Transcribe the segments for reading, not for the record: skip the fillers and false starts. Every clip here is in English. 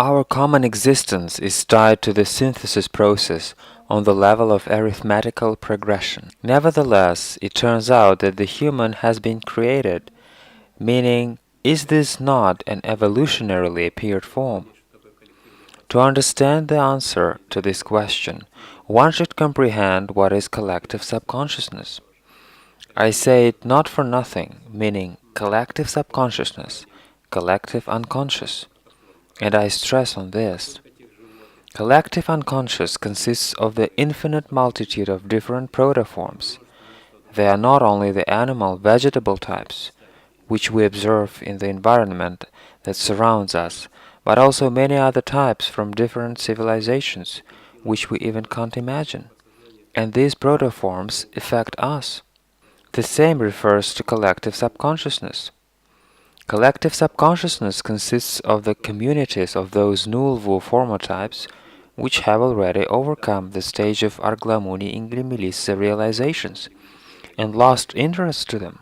Our common existence is tied to the synthesis process on the level of arithmetical progression. Nevertheless, it turns out that the human has been created, meaning, is this not an evolutionarily appeared form? To understand the answer to this question, one should comprehend what is collective subconsciousness. I say it not for nothing, meaning collective subconsciousness, collective unconscious. And I stress on this. Collective unconscious consists of the infinite multitude of different protoforms. They are not only the animal vegetable types, which we observe in the environment that surrounds us, but also many other types from different civilizations, which we even can't imagine. And these protoforms affect us. The same refers to collective subconsciousness. Collective subconsciousness consists of the communities of those null formotypes which have already overcome the stage of Arglamuni Ingrimilissa realizations and lost interest to them.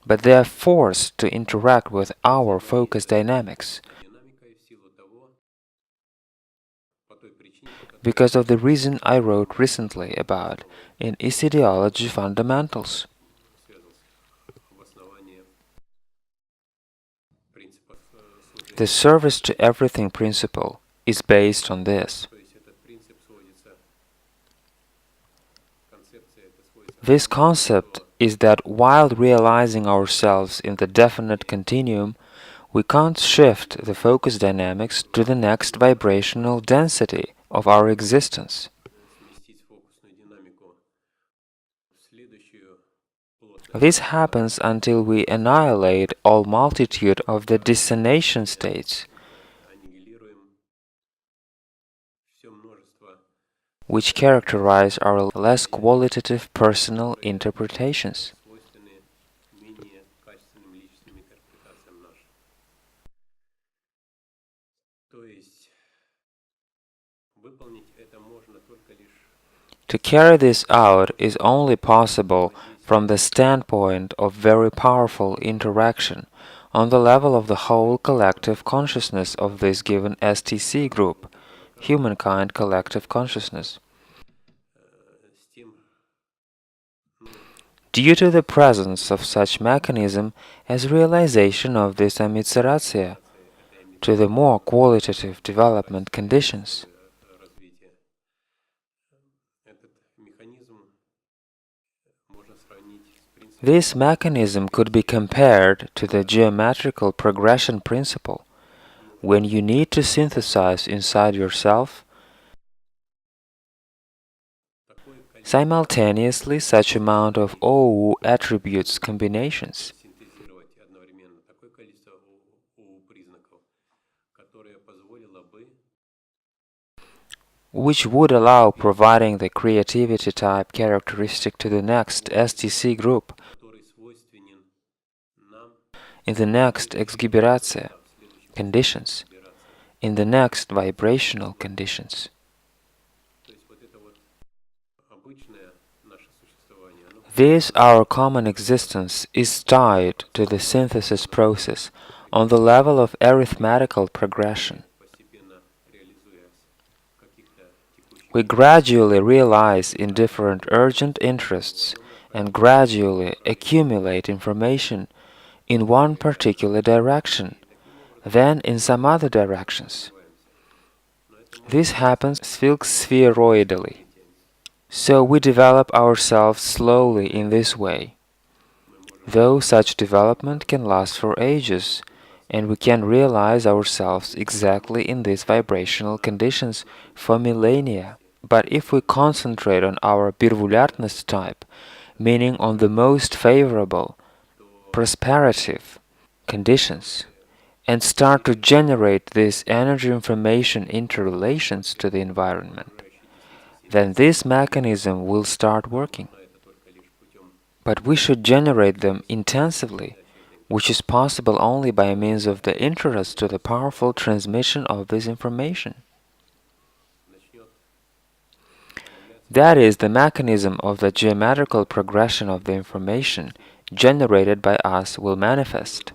But they are forced to interact with our focus dynamics because of the reason I wrote recently about in Iissiidiology fundamentals. The service to everything principle is based on this. This concept is that while realizing ourselves in the definite continuum, we can't shift the focus dynamics to the next vibrational density of our existence. This happens until we annihilate all multitude of the dissonation states, which characterize our less qualitative personal interpretations. To carry this out is only possible from the standpoint of very powerful interaction on the level of the whole collective consciousness of this given STC group, humankind collective consciousness. Due to the presence of such mechanism as realization of this amitsaratsya, to the more qualitative development conditions. This mechanism could be compared to the geometrical progression principle, when you need to synthesize inside yourself simultaneously such amount of OU attributes combinations. Which would allow providing the creativity type characteristic to the next STC group in the next exgiberatsia conditions, in the next vibrational conditions. This our common existence is tied to the synthesis process on the level of arithmetical progression. We gradually realize in different urgent interests and gradually accumulate information in one particular direction, then in some other directions. This happens spheroidally. So we develop ourselves slowly in this way, though such development can last for ages, and we can realize ourselves exactly in these vibrational conditions for millennia. But if we concentrate on our birvulartness type, meaning on the most favorable, prosperative conditions, and start to generate this energy information interrelations to the environment, then this mechanism will start working. But we should generate them intensively, which is possible only by means of the interest to the powerful transmission of this information. That is, the mechanism of the geometrical progression of the information generated by us will manifest.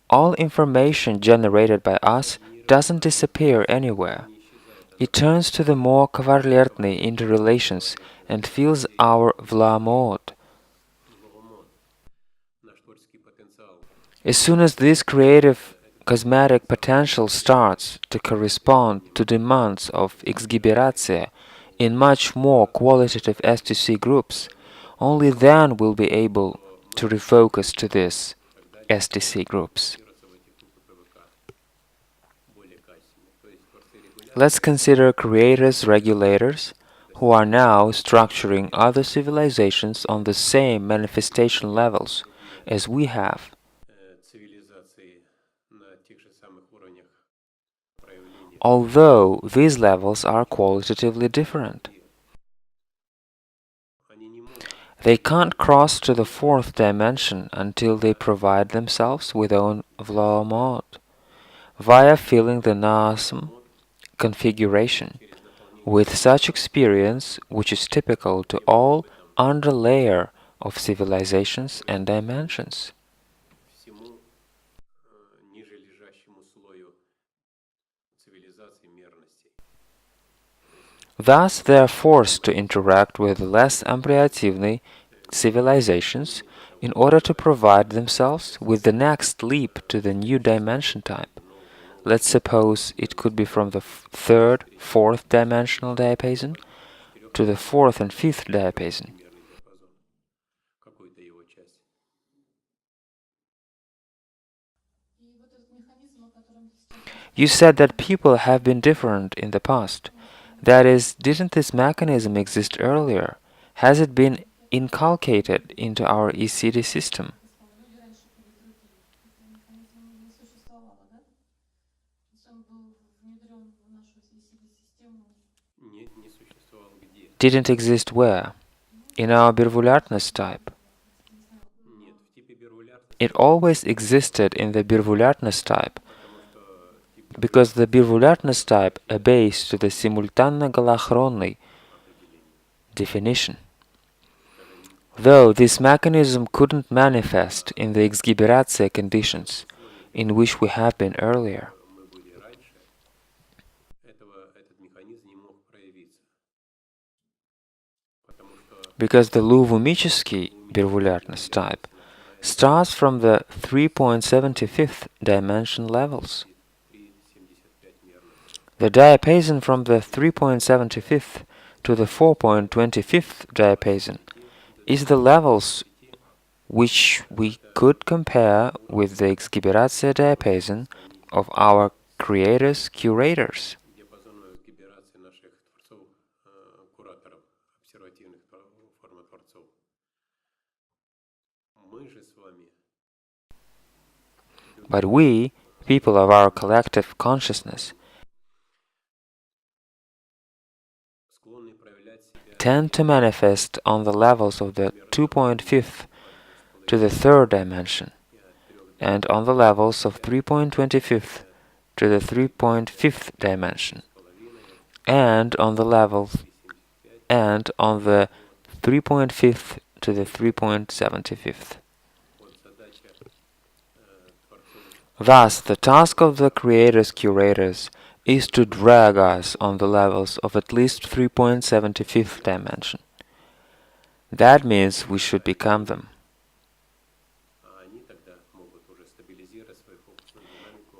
All information generated by us doesn't disappear anywhere. It turns to the more кавалертные interrelations and fills our влаомод. As soon as this creative cosmetic potential starts to correspond to demands of exgiberatsia in much more qualitative STC groups, only then we'll be able to refocus to these STC groups. Let's consider creators, regulators, who are now structuring other civilizations on the same manifestation levels as we have. Although these levels are qualitatively different. They can't cross to the fourth dimension until they provide themselves with own влаомод, via filling the nasm configuration with such experience which is typical to all underlayer of civilizations and dimensions. Thus they are forced to interact with less ampliatively civilizations in order to provide themselves with the next leap to the new dimension type. Let's suppose it could be from the third, fourth dimensional diapason to the fourth and fifth diapason. You said that people have been different in the past. That is, didn't this mechanism exist earlier? Has it been inculcated into our Iissiidiology system? Didn't exist where? In our birvulярность type. It always existed in the birvulярность type, because the birvulярность type obeys to the simultanно-голохронный definition. Though this mechanism couldn't manifest in the exgiberatsia conditions in which we have been earlier. Because the luvumический birvulярность type starts from the 3.75th dimension levels. The diapason from the 3.75th to the 4.25th diapason is the levels which we could compare with the exgiberatsia diapason of our creators, curators. But we, people of our collective consciousness, tend to manifest on the levels of the 2.5th to the third dimension, and on the levels of 3.25th to the 3.5th dimension, and on the 3.5th to the 3.75th. Thus, the task of the creators-curators is to drag us on the levels of at least 3.75th dimension. That means we should become them.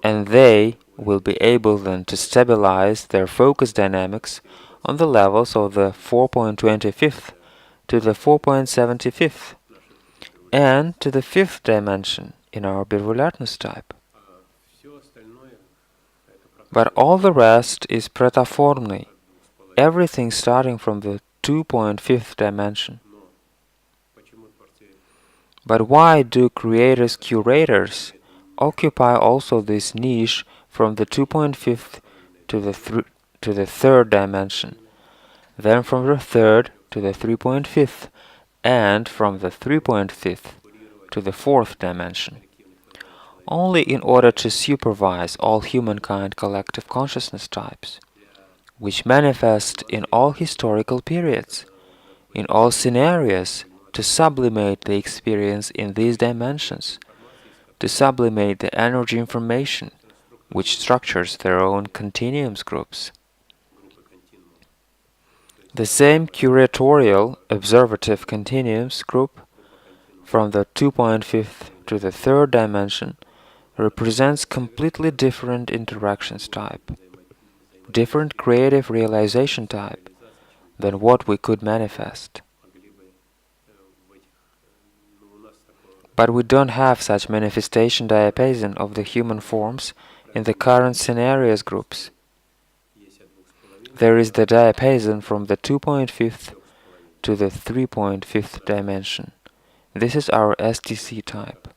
And they will be able then to stabilize their focus dynamics on the levels of the 4.25th to the 4.75th and to the fifth dimension in our birvulярность type. But all the rest is pretaformный, everything starting from the 2.5th dimension. But why do creators-curators occupy also this niche from the 2.5th to the third dimension, then from the third to the 3.5th, and from the 3.5th to the fourth dimension? Only in order to supervise all humankind collective consciousness types. which manifest in all historical periods, in all scenarios, to sublimate the experience in these dimensions, to sublimate the energy information, which structures their own continuums groups. The same curatorial observative continuums group from the 2.5th to the third dimension represents completely different interactions type, different creative realization type than what we could manifest. But we don't have such manifestation diapason of the human forms in the current scenarios groups. There is the diapason from the 2.5th to the 3.5th dimension. This is our STC type.